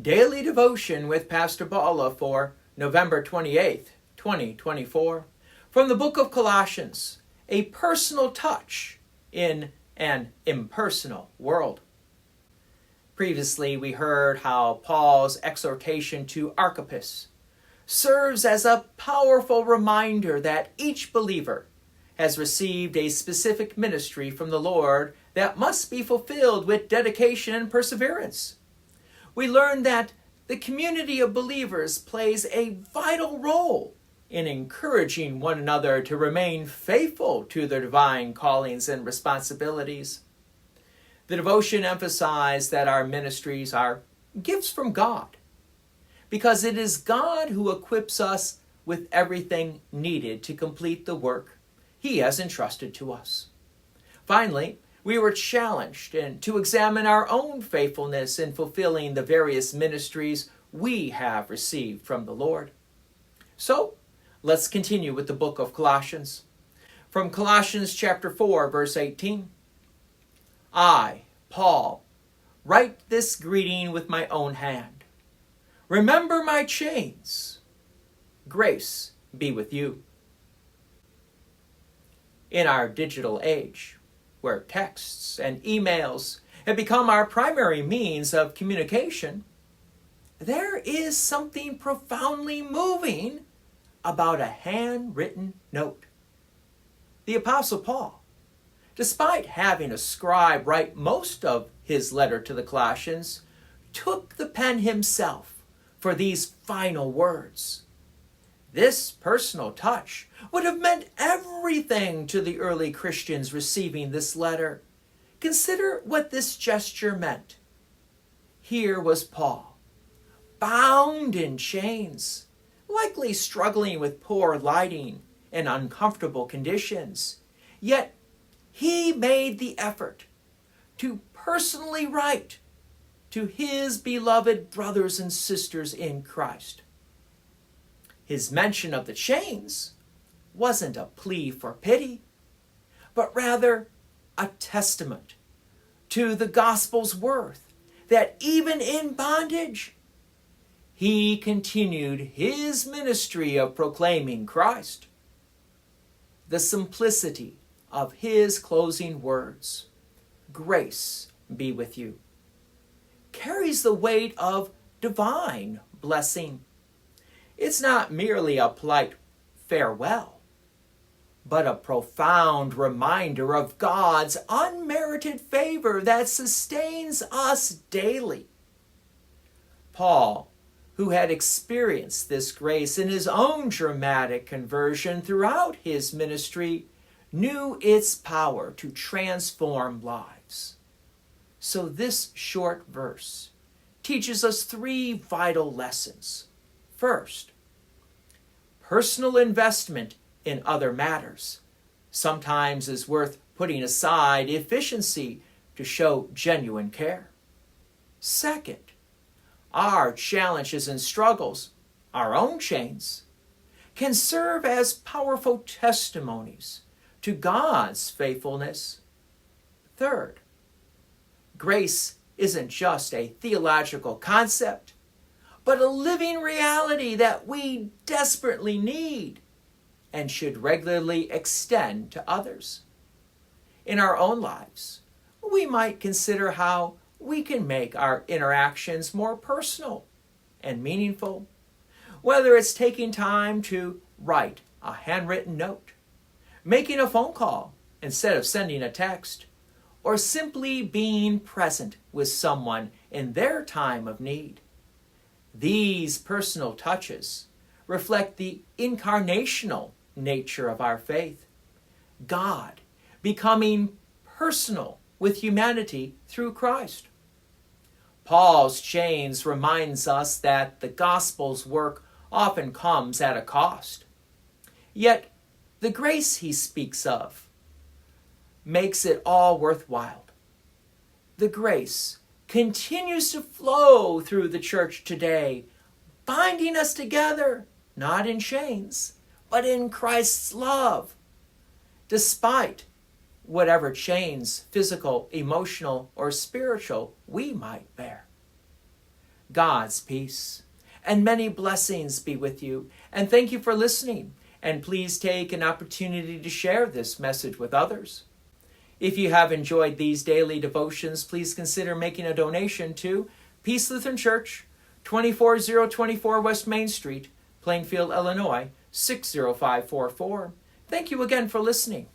Daily Devotion with Pastor Balla for November 28th, 2024. From the book of Colossians, a personal touch in an impersonal world. Previously, we heard how Paul's exhortation to Archippus serves as a powerful reminder that each believer has received a specific ministry from the Lord that must be fulfilled with dedication and perseverance. We learned that the community of believers plays a vital role in encouraging one another to remain faithful to their divine callings and responsibilities. The devotion emphasized that our ministries are gifts from God, because it is God who equips us with everything needed to complete the work He has entrusted to us. Finally, we were challenged to examine our own faithfulness in fulfilling the various ministries we have received from the Lord. So, let's continue with the book of Colossians. From Colossians chapter 4, verse 18. I, Paul, write this greeting with my own hand. Remember my chains. Grace be with you. In our digital age, where texts and emails have become our primary means of communication, there is something profoundly moving about a handwritten note. The Apostle Paul, despite having a scribe write most of his letter to the Colossians, took the pen himself for these final words. This personal touch would have meant everything to the early Christians receiving this letter. Consider what this gesture meant. Here was Paul, bound in chains, likely struggling with poor lighting and uncomfortable conditions. Yet he made the effort to personally write to his beloved brothers and sisters in Christ. His mention of the chains wasn't a plea for pity, but rather a testament to the gospel's worth, that even in bondage, he continued his ministry of proclaiming Christ. The simplicity of his closing words, grace be with you, carries the weight of divine blessing. It's not merely a polite farewell, but a profound reminder of God's unmerited favor that sustains us daily. Paul, who had experienced this grace in his own dramatic conversion throughout his ministry, knew its power to transform lives. So this short verse teaches us three vital lessons. First, personal investment in other matters sometimes is worth putting aside efficiency to show genuine care. Second, our challenges and struggles, our own chains, can serve as powerful testimonies to God's faithfulness. Third, grace isn't just a theological concept, but a living reality that we desperately need and should regularly extend to others. In our own lives, we might consider how we can make our interactions more personal and meaningful, whether it's taking time to write a handwritten note, making a phone call instead of sending a text, or simply being present with someone in their time of need. These personal touches reflect the incarnational nature of our faith, God becoming personal with humanity through Christ. Paul's chains reminds us that the gospel's work often comes at a cost. Yet the grace he speaks of makes it all worthwhile. The grace continues to flow through the church today, binding us together, not in chains, but in Christ's love, despite whatever chains, physical, emotional, or spiritual, we might bear. God's peace and many blessings be with you. And thank you for listening. And please take an opportunity to share this message with others. If you have enjoyed these daily devotions, please consider making a donation to Peace Lutheran Church, 24024 West Main Street, Plainfield, Illinois, 60544. Thank you again for listening.